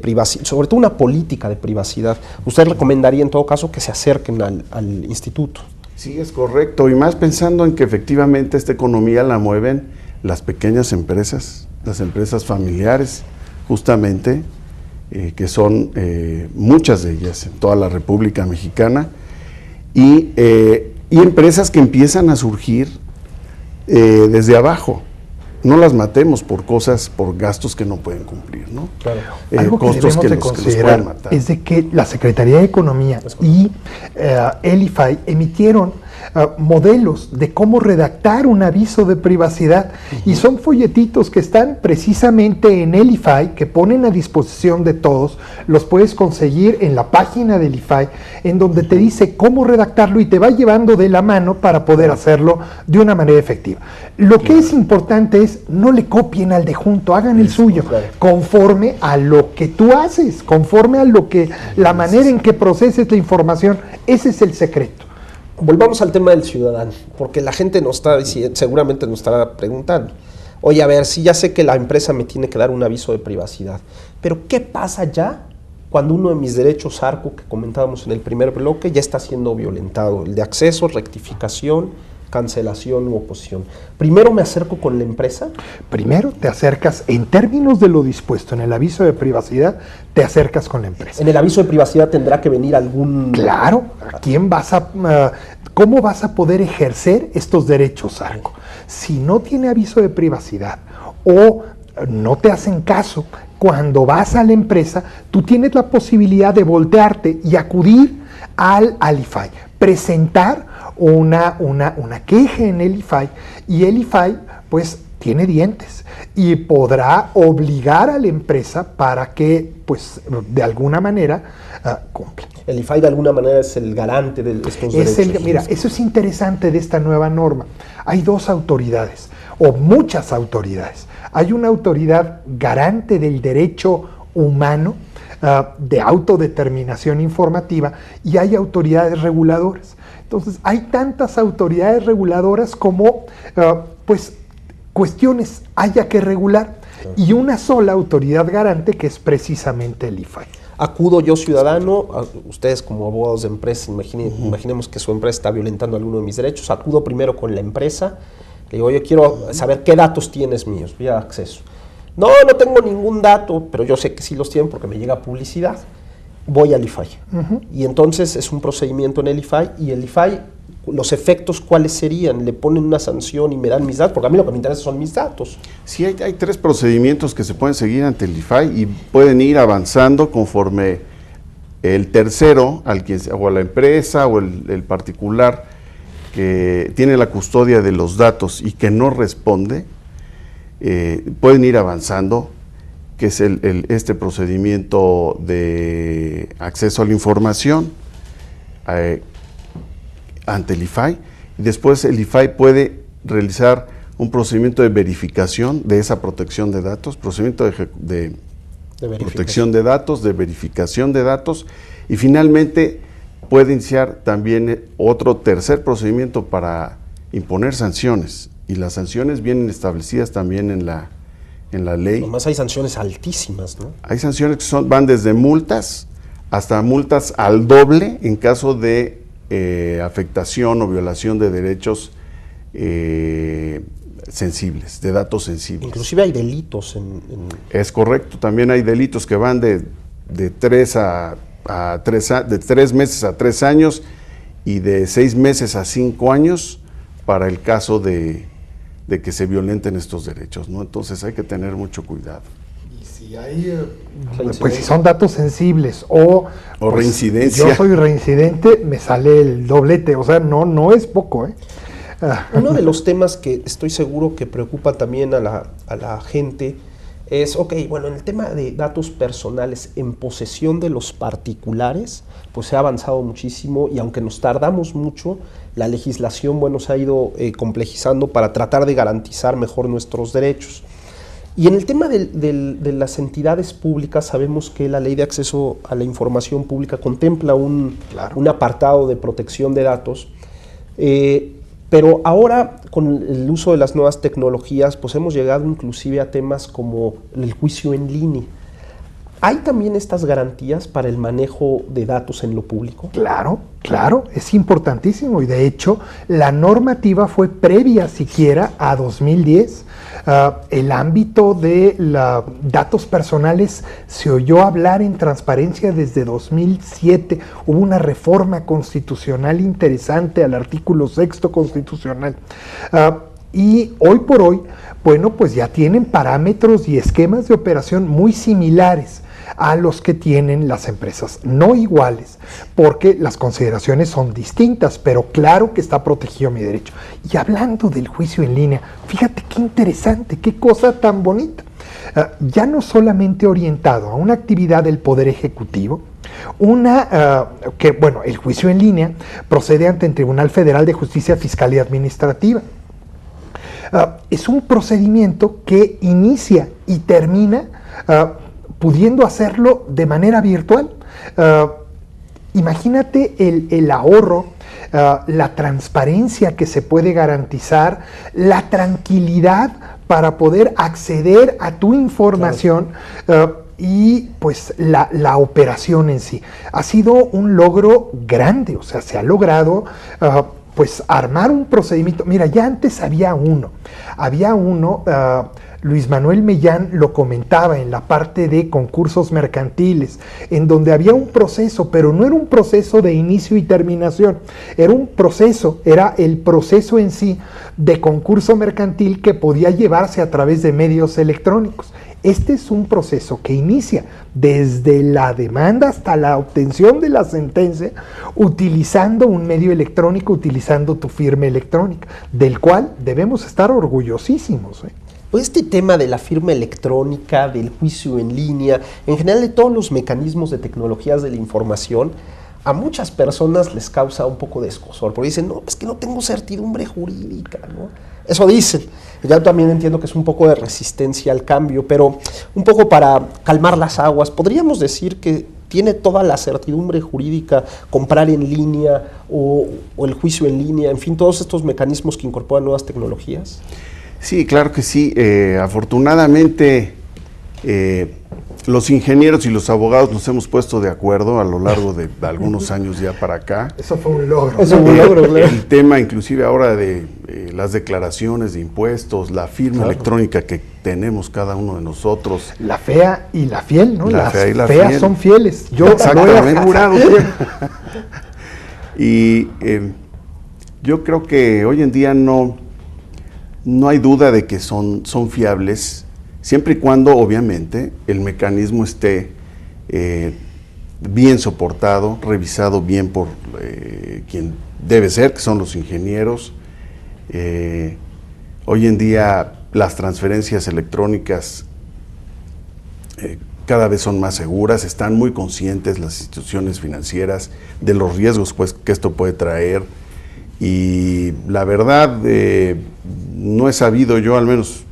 privacidad, sobre todo una política de privacidad. ¿Usted recomendaría en todo caso que se acerquen al instituto? Sí, es correcto, y más pensando en que efectivamente esta economía la mueven las pequeñas empresas, las empresas familiares, justamente, que son muchas de ellas en toda la República Mexicana, y empresas que empiezan a surgir desde abajo. No las matemos por gastos que no pueden cumplir, ¿no? Claro. Algo que debemos de considerar es de que la Secretaría de Economía y el IFAI emitieron modelos de cómo redactar un aviso de privacidad, y son folletitos que están precisamente en el IFAI, que ponen a disposición de todos. Los puedes conseguir en la página del IFAI, en donde te dice cómo redactarlo y te va llevando de la mano para poder hacerlo de una manera efectiva. Lo que es importante es no le copien al de junto, hagan el suyo, conforme a lo que tú haces, conforme a lo que la manera en que proceses la información. Ese es el secreto. Volvamos al tema del ciudadano, porque la gente nos está diciendo, seguramente nos estará preguntando, oye, a ver, sí, ya sé que la empresa me tiene que dar un aviso de privacidad, pero ¿qué pasa ya cuando uno de mis derechos ARCO, que comentábamos en el primer bloque, ya está siendo violentado? El de acceso, rectificación, cancelación u oposición. ¿Primero me acerco con la empresa? Primero te acercas, en términos de lo dispuesto en el aviso de privacidad, te acercas con la empresa. ¿En el aviso de privacidad tendrá que venir algún...? Claro, ¿cómo vas a poder ejercer estos derechos ARCO? Si no tiene aviso de privacidad o no te hacen caso, cuando vas a la empresa, tú tienes la posibilidad de voltearte y acudir al IFAI, presentar una queja en el IFAI, y el IFAI pues tiene dientes y podrá obligar a la empresa para que pues de alguna manera cumpla. El IFAI de alguna manera es el garante de estos derechos. Mira, eso es interesante de esta nueva norma. Hay dos autoridades, o muchas autoridades. Hay una autoridad garante del derecho humano, de autodeterminación informativa, y hay autoridades reguladoras. Entonces, hay tantas autoridades reguladoras como pues cuestiones haya que regular, y una sola autoridad garante, que es precisamente el IFAI. Acudo yo, ciudadano, ustedes como abogados de empresa, imaginemos que su empresa está violentando alguno de mis derechos, acudo primero con la empresa, le digo, yo quiero saber qué datos tienes míos, vía acceso. No tengo ningún dato, pero yo sé que sí los tienen porque me llega publicidad. Voy al IFAI. Y entonces es un procedimiento en el IFAI, y el IFAI, los efectos, ¿cuáles serían? ¿Le ponen una sanción y me dan mis datos? Porque a mí lo que me interesa son mis datos. Sí, hay 3 procedimientos que se pueden seguir ante el IFAI y pueden ir avanzando conforme el tercero, o a la empresa o el particular que tiene la custodia de los datos y que no responde, pueden ir avanzando, que es este procedimiento de acceso a la información ante el IFAI, y después el IFAI puede realizar un procedimiento de verificación de esa protección de datos, procedimiento de protección de datos, de verificación de datos, y finalmente puede iniciar también otro tercer procedimiento para imponer sanciones, y las sanciones vienen establecidas también en la ley. Además hay sanciones altísimas, ¿no? Hay sanciones que van desde multas hasta multas al doble en caso de afectación o violación de derechos sensibles, de datos sensibles. Inclusive hay delitos Es correcto, también hay delitos que van de 3 meses a 3 años y de 6 meses a 5 años para el caso de que se violenten estos derechos, ¿no? Entonces hay que tener mucho cuidado. Y si hay, pues si son datos sensibles o pues, reincidencia. Yo soy reincidente, me sale el doblete, o sea, no es poco, ¿eh? Uno de los temas que estoy seguro que preocupa también a la gente es, en el tema de datos personales en posesión de los particulares, pues se ha avanzado muchísimo, y aunque nos tardamos mucho, la legislación, se ha ido complejizando para tratar de garantizar mejor nuestros derechos. Y en el tema de las entidades públicas, sabemos que la Ley de Acceso a la Información Pública contempla un apartado de protección de datos, pero ahora, con el uso de las nuevas tecnologías, pues hemos llegado inclusive a temas como el juicio en línea. ¿Hay también estas garantías para el manejo de datos en lo público? Claro, es importantísimo, y de hecho la normativa fue previa siquiera a 2010. El ámbito de datos personales se oyó hablar en transparencia desde 2007. Hubo una reforma constitucional interesante al artículo 6º constitucional. Y hoy por hoy, pues ya tienen parámetros y esquemas de operación muy similares a los que tienen las empresas no iguales, porque las consideraciones son distintas, pero claro que está protegido mi derecho. Y hablando del juicio en línea, fíjate qué interesante, qué cosa tan bonita. Ya no solamente orientado a una actividad del Poder Ejecutivo, el juicio en línea procede ante el Tribunal Federal de Justicia Fiscal y Administrativa. Es un procedimiento que inicia y termina pudiendo hacerlo de manera virtual. Imagínate el ahorro, la transparencia que se puede garantizar, la tranquilidad para poder acceder a tu información, y pues la operación en sí. Ha sido un logro grande, o sea, se ha logrado pues armar un procedimiento. Mira, ya antes había uno, Luis Manuel Mellán lo comentaba en la parte de concursos mercantiles, en donde había un proceso, pero no era un proceso de inicio y terminación, era el proceso en sí de concurso mercantil que podía llevarse a través de medios electrónicos. Este es un proceso que inicia desde la demanda hasta la obtención de la sentencia, utilizando un medio electrónico, utilizando tu firma electrónica, del cual debemos estar orgullosísimos. Pues este tema de la firma electrónica, del juicio en línea, en general de todos los mecanismos de tecnologías de la información, a muchas personas les causa un poco de escozor, porque dicen, no, es que no tengo certidumbre jurídica, ¿no? Eso dicen. Ya también entiendo que es un poco de resistencia al cambio, pero un poco para calmar las aguas, ¿podríamos decir que tiene toda la certidumbre jurídica comprar en línea o el juicio en línea, en fin, todos estos mecanismos que incorporan nuevas tecnologías? Sí, claro que sí. Afortunadamente, los ingenieros y los abogados nos hemos puesto de acuerdo a lo largo de algunos años ya para acá. Eso fue un logro. El tema inclusive ahora de las declaraciones de impuestos, la firma electrónica que tenemos cada uno de nosotros. La fea y la fiel, ¿no? Las feas fiel son fieles. Yo lo he asegurado. siempre. Y yo creo que hoy en día no hay duda de que son fiables, siempre y cuando, obviamente, el mecanismo esté bien soportado, revisado bien por quien debe ser, que son los ingenieros. Hoy en día las transferencias electrónicas cada vez son más seguras, están muy conscientes las instituciones financieras de los riesgos pues, que esto puede traer. Y la verdad, no he sabido yo, al menos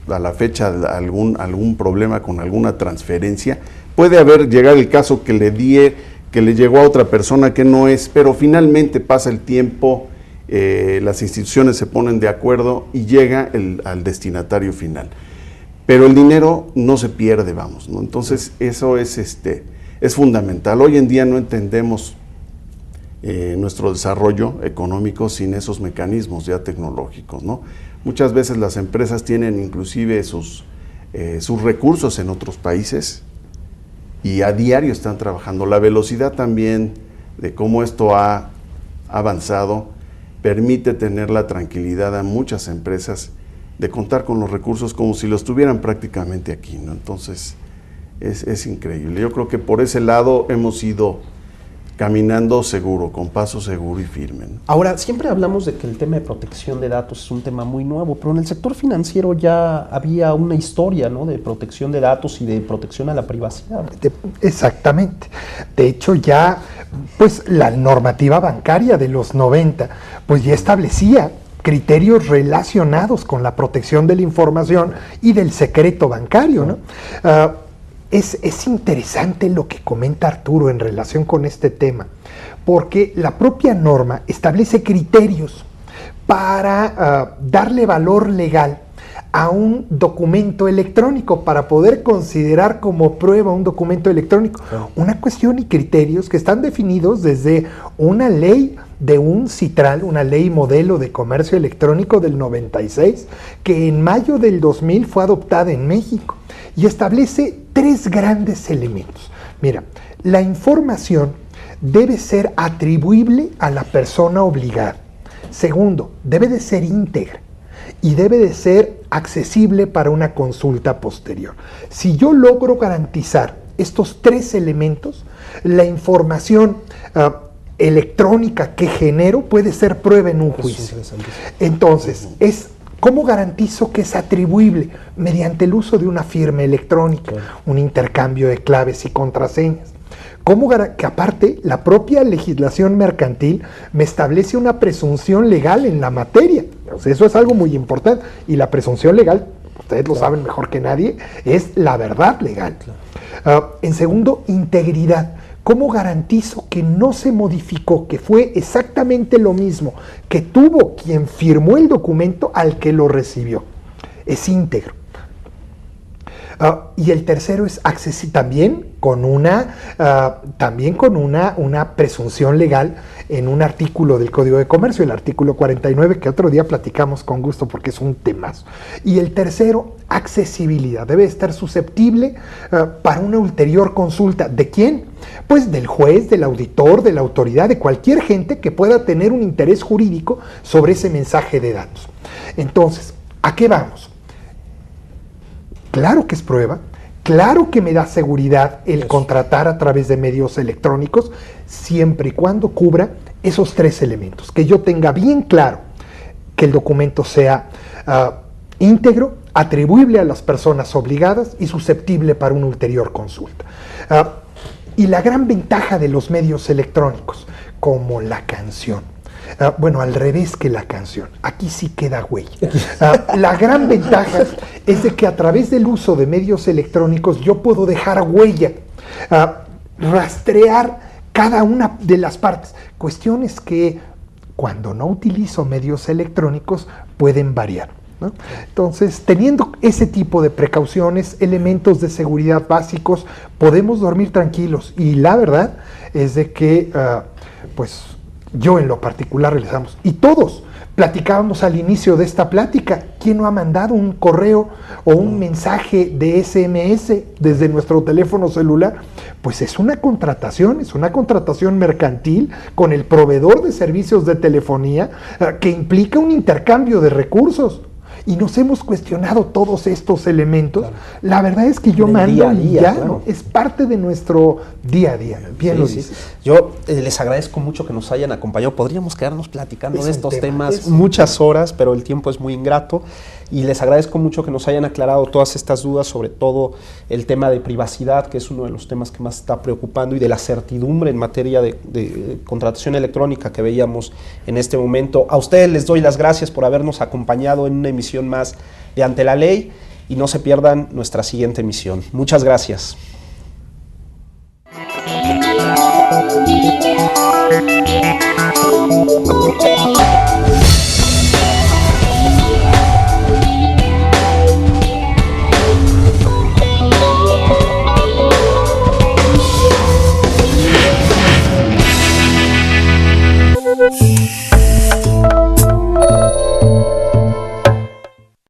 a la fecha, algún problema con alguna transferencia. Puede llegar el caso que le llegó a otra persona que no es, pero finalmente pasa el tiempo, las instituciones se ponen de acuerdo y llega al destinatario final. Pero el dinero no se pierde, vamos, ¿no? Entonces eso es fundamental. Hoy en día no entendemos nuestro desarrollo económico sin esos mecanismos ya tecnológicos, ¿no? Muchas veces las empresas tienen inclusive sus recursos en otros países y a diario están trabajando. La velocidad también de cómo esto ha avanzado permite tener la tranquilidad a muchas empresas de contar con los recursos como si los tuvieran prácticamente aquí, ¿no? Entonces es increíble. Yo creo que por ese lado hemos ido caminando seguro, con paso seguro y firme, ¿no? Ahora, siempre hablamos de que el tema de protección de datos es un tema muy nuevo, pero en el sector financiero ya había una historia, ¿no?, de protección de datos y de protección a la privacidad. Exactamente. De hecho, ya pues la normativa bancaria de los 90 pues ya establecía criterios relacionados con la protección de la información y del secreto bancario, ¿no? Es interesante lo que comenta Arturo en relación con este tema, porque la propia norma establece criterios para darle valor legal a un documento electrónico, para poder considerar como prueba un documento electrónico. Una cuestión y criterios que están definidos desde una ley de un CITRAL, una ley modelo de comercio electrónico del 96, que en mayo del 2000 fue adoptada en México y establece 3 grandes elementos. Mira, la información debe ser atribuible a la persona obligada. Segundo, debe de ser íntegra y debe de ser accesible para una consulta posterior. Si yo logro garantizar estos tres elementos, la información electrónica que genero puede ser prueba en un juicio. Entonces, ¿cómo garantizo que es atribuible? Mediante el uso de una firma electrónica, un intercambio de claves y contraseñas. Que aparte, la propia legislación mercantil me establece una presunción legal en la materia. O sea, eso es algo muy importante. Y la presunción legal, ustedes lo saben mejor que nadie, es la verdad legal. En segundo, integridad. ¿Cómo garantizo que no se modificó, que fue exactamente lo mismo que tuvo quien firmó el documento al que lo recibió? Es íntegro. Y el tercero es también con una presunción legal en un artículo del Código de Comercio, el artículo 49, que otro día platicamos con gusto porque es un temazo. Y el tercero, accesibilidad. Debe estar susceptible para una ulterior consulta. ¿De quién? Pues del juez, del auditor, de la autoridad, de cualquier gente que pueda tener un interés jurídico sobre ese mensaje de datos. Entonces, ¿a qué vamos? Claro que es prueba, claro que me da seguridad el contratar a través de medios electrónicos, siempre y cuando cubra esos tres elementos, que yo tenga bien claro que el documento sea íntegro, atribuible a las personas obligadas y susceptible para una ulterior consulta. Y la gran ventaja de los medios electrónicos, como la canción. Bueno, al revés que la canción. Aquí sí queda huella. La gran ventaja es de que a través del uso de medios electrónicos yo puedo dejar huella, rastrear cada una de las partes. Cuestiones que cuando no utilizo medios electrónicos pueden variar, ¿no? Entonces, teniendo ese tipo de precauciones, elementos de seguridad básicos, podemos dormir tranquilos. Y la verdad es de que, pues, yo en lo particular realizamos, y todos platicábamos al inicio de esta plática, ¿quién no ha mandado un correo o un mensaje de SMS desde nuestro teléfono celular? Pues es una contratación mercantil con el proveedor de servicios de telefonía que implica un intercambio de recursos. Y nos hemos cuestionado todos estos elementos. Claro. La verdad es que yo mando día a día, y ya, claro, ¿no? Es parte de nuestro día a día. Bien, sí, lo dices. Sí. Yo les agradezco mucho que nos hayan acompañado. Podríamos quedarnos platicando de estos temas muchas horas, pero el tiempo es muy ingrato. Y les agradezco mucho que nos hayan aclarado todas estas dudas, sobre todo el tema de privacidad, que es uno de los temas que más está preocupando, y de la certidumbre en materia de contratación electrónica que veíamos en este momento. A ustedes les doy las gracias por habernos acompañado en una emisión más de Ante la Ley, y no se pierdan nuestra siguiente emisión. Muchas gracias.